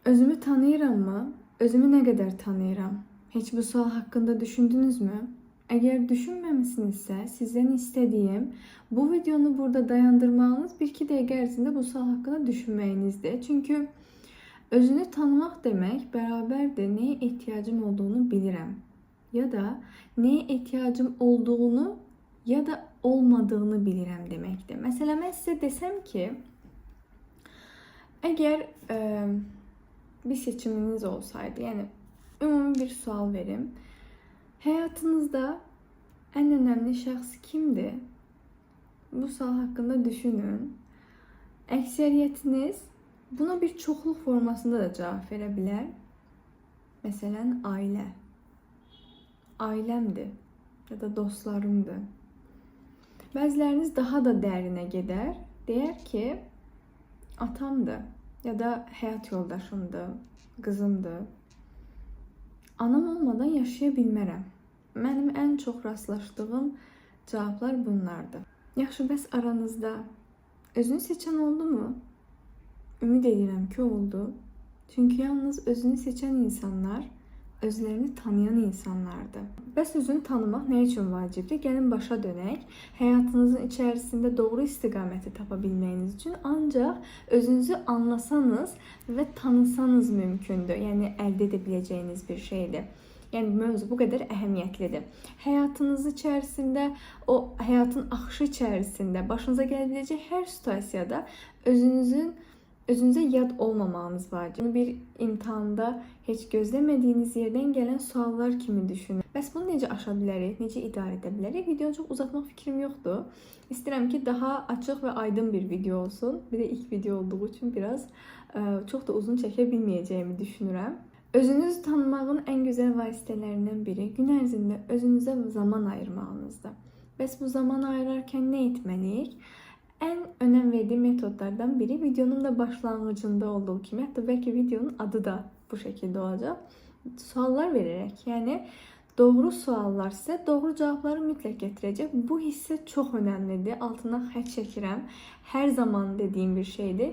Özümü tanıyırammı? Özümü ne kadar tanıyıram? Hiç bu sual hakkında düşündünüz mü? Eğer düşünmemişsinizse sizden istediğim bu videonu burada dayandırmanız bir iki dakika ərzində bu sual hakkında düşünməyinizdir. Çünkü özünü tanımak demek beraberdir neye ihtiyacım olduğunu bilirim. Ya da neye ihtiyacım olduğunu ya da olmadığını bilirim demektir. Mesela ben size desem ki eğer bir seçiminiz olsaydı, yani ümumi bir sual verim. Hayatınızda en önemli şahs kimdi? Bu sual hakkında düşünün. Ekseriyetiniz buna bir çoxluq formasında da cevap verebilir. Mesela aile. Ailemdi ya da dostlarımdı. Bəziləriniz daha da dərinə gedər. Deyər ki, atamdı ya da həyat yoldaşımdı, qızımdı. Anam olmadan yaşaya bilmərəm. Mənim ən çox rastlaşdığım cavablar bunlardır. Yaxşı, bəs aranızda özünü seçən oldu mu? Ümid edirəm ki, oldu. Çünki yalnız özünü seçən insanlar özlerini tanıyan insanlardır. Bəs özünü tanımaq nə üçün vacibdir? Gəlin başa dönək. Həyatınızın içərisində doğru istiqaməti tapa bilməyiniz üçün ancaq özünüzü anlasanız və tanısanız mümkündür. Yəni əldə edə biləcəyiniz bir şeydir. Yəni mövzu bu qədər əhəmiyyətlidir. Həyatınız içərisində, o həyatın axışı içərisində başınıza gələ biləcək hər situasiyada özünüze yad olmamanız vacib. Bir imtihanda heç gözləmədiyiniz yerdən gələn suallar kimi düşünün. Bəs bunu necə aşa bilərik, necə idarə edə bilərik? Videonu çox uzatmaq fikrim yoxdur. İstəyirəm ki, daha açıq və aydın bir video olsun. Bir də ilk video olduğu üçün biraz çox da uzun çəkə bilməyəcəyimi düşünürəm. Özünüzü tanımağın en güzel vasitələrindən biri gün ərzində özünüzə zaman ayırmağınızdır. Bəs bu zaman ayırarkən nə etməliyik? En önem verdiğim metodlardan biri videonun da başlangıcında olduğu gibi, hatta belki videonun adı da bu şekilde olacak. Suallar vererek, yani doğru suallar size doğru cevapları mütləq getirecek. Bu hisse çok önemlidir. Altına xət çəkirəm. Her zaman dediğim bir şeydir.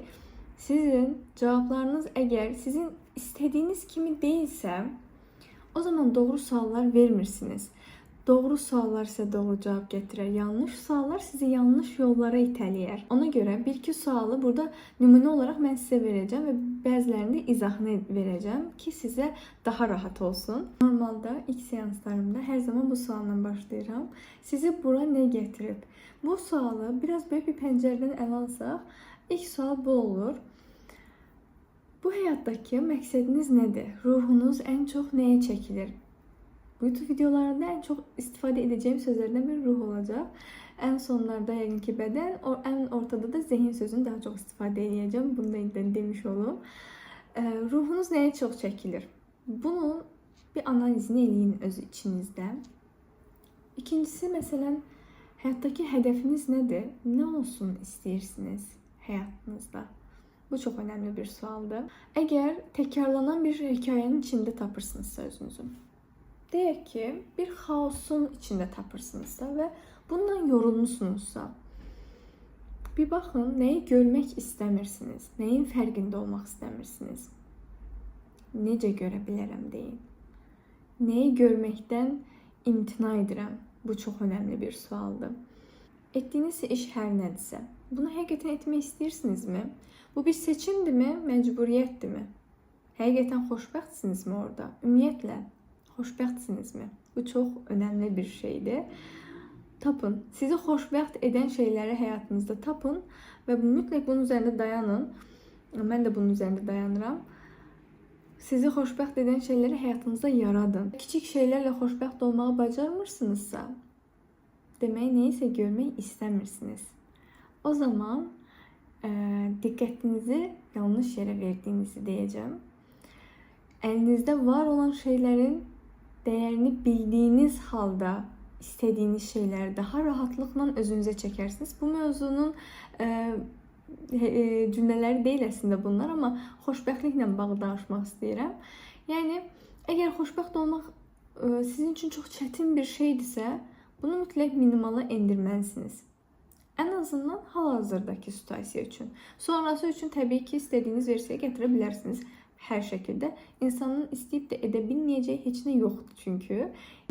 Sizin cevaplarınız eğer sizin istediğiniz kimi değilse o zaman doğru suallar vermirsiniz. Doğru suallar size doğru cevap getirir. Yanlış suallar sizi yanlış yollara itələyər. Ona göre bir iki sualı burada nümunə olarak ben size vereceğim ve bəzilərində izahını vereceğim ki size daha rahat olsun. Normalde ilk seanslarımda her zaman bu sualla başlayıram. Sizi bura ne getirib? Bu sualı biraz böyle bir pəncərədən ələ alsaq, ilk sual bu olur. Bu hayattaki məqsədiniz nedir? Ruhunuz en çok neye çekilir? YouTube videolarında en çok istifade edeceğim sözlerden bir ruh olacak. En sonlarda yəqin beden, en ortada da zihin sözünü daha çok istifade edeceğim. Bunu da demiş olum. Ruhunuz neye çok çekilir? Bunun bir analizini eləyin öz içinizdə. İkincisi, mesela hayattaki hedefiniz nedir? Ne olsun istiyorsunuz hayatınızda? Bu çok önemli bir sualdır. Eğer tekrarlanan bir hikayenin içinde tapırsınızsa özünüzü. Deyək ki, bir xaosun içində tapırsınızsa və bundan yorulmuşsunuzsa, bir baxın, nəyi görmək istəmirsiniz, nəyin fərqində olmaq istəmirsiniz, necə görə bilərəm deyin. Nəyi görməkdən imtina edirəm, bu çox önəmli bir sualdır. Etdiyiniz iş hər nədirsə, bunu həqiqətən etmək istəyirsinizmi? Bu bir seçimdirmi, məcburiyyətdirmi? Həqiqətən xoşbəxtsinizmi orada? Ümumiyyətlə, xoşbəxtsinizmi? Bu çok önemli bir şeydir. Tapın. Sizi xoşbəxt eden şeyleri hayatınızda tapın ve mütləq bunun üzerinde dayanın. Ben de bunun üzerinde dayanıram. Sizi xoşbəxt eden şeyleri hayatınızda yaradın. Küçük şeylerle xoşbəxt olmağı bacarmırsınızsa, demək neyse görmək istəmirsiniz. O zaman dikkatinizi yanlış yere verdiğinizi diyeceğim. Elinizde var olan şeylerin değerini bildiğiniz halda istediğiniz şeyleri daha rahatlıkla özünüze çekersiniz. Bu mevzunun cümleleri değil aslında bunlar ama xoşbəxtliklə bağlı danışmaq istəyirəm. Yani eğer xoşbəxt olmaq sizin için çok çetin bir şeydirsə, bunu mütləq minimala endirməlisiniz. En azından hal-hazırdaki situasiya üçün. Sonrası üçün təbii ki istediğiniz versiyaya gətirə bilərsiniz. hər şəkildə. İnsanın istəyib də edə bilməyəcəyi heç nə yoxdur çünki.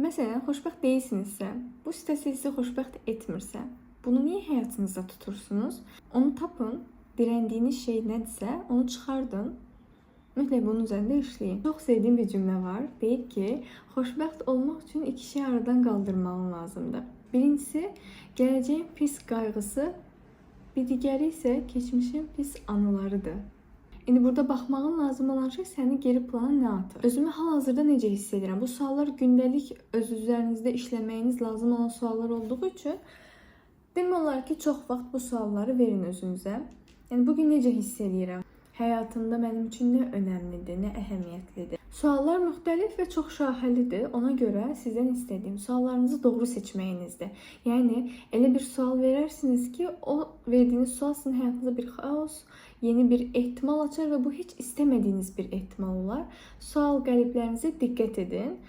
Məsələn, xoşbəxt deyilsinizsə, bu sitəsi sizi xoşbəxt etmirsə, bunu niyə həyatınızda tutursunuz? Onu tapın, dirəndiyiniz şey nədirsə, onu çıxardın. Mütləq bunun üzərində işləyin. Çox sevdiyim bir cümlə var. Deyir ki, xoşbəxt olmaq üçün iki şey aradan qaldırmağın lazımdır. Birincisi, gələcəyin pis qayğısı, bir digəri isə keçmişin pis anılarıdır. İndi burada baxmağın lazım olan şey səni geri plana nə atır? Özümü hal-hazırda necə hiss edirəm? Bu suallar gündəlik öz üzərinizdə işləməyiniz lazım olan suallar olduğu üçün demək olar ki, çox vaxt bu sualları verin özünüzə. Yəni bugün necə hiss edirəm? Həyatımda mənim üçün nə önəmlidir, nə əhəmiyyətlidir? Suallar müxtəlif və çox şaxəlidir. Ona görə sizdən istədiyim suallarınızı doğru seçməyinizdir. Yəni elə bir sual verərsiniz ki, o verdiyiniz sual sizin həyatınızda bir xaos, yeni bir ehtimal açar və bu heç istəmədiyiniz bir ehtimal olar. Sual qəliblərinizə diqqət edin.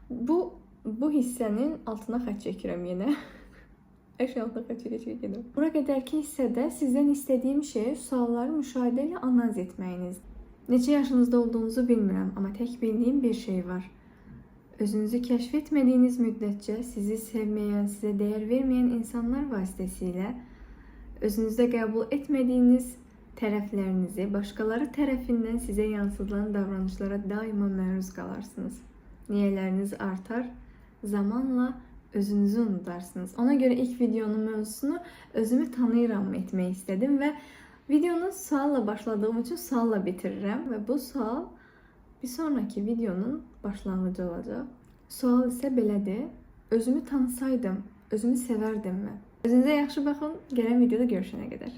Bu hissənin altına xətt çəkirəm yenə. Hər şey altına xətt çəkirəm. Bura qədərki hissədə sizdən istədiyim şey sualları müşahidə ilə analiz etməyinizdir. Neçə yaşınızda olduğunuzu bilmirəm, amma tək bildiyim bir şey var. Özünüzü kəşf etmədiyiniz müddətcə sizi sevməyən, sizə dəyər verməyən insanlar vasitəsilə özünüzdə qəbul etmədiyiniz tərəflərinizi başqaları tərəfindən sizə yansıdılan davranışlara daima məruz qalarsınız. Niyələriniz artar, zamanla özünüzü unutarsınız. Ona görə ilk videonun mövzusunu özümü tanıyıram etmək istədim və videonu sualla başladığım üçün sualla bitirirəm və bu sual bir sonraki videonun başlanğıcı olacaq. Sual isə belədir: özümü tanısaydım, özümü sevərdimmi? Özünüzə yaxşı baxın, gələn videoda görüşənə qədər.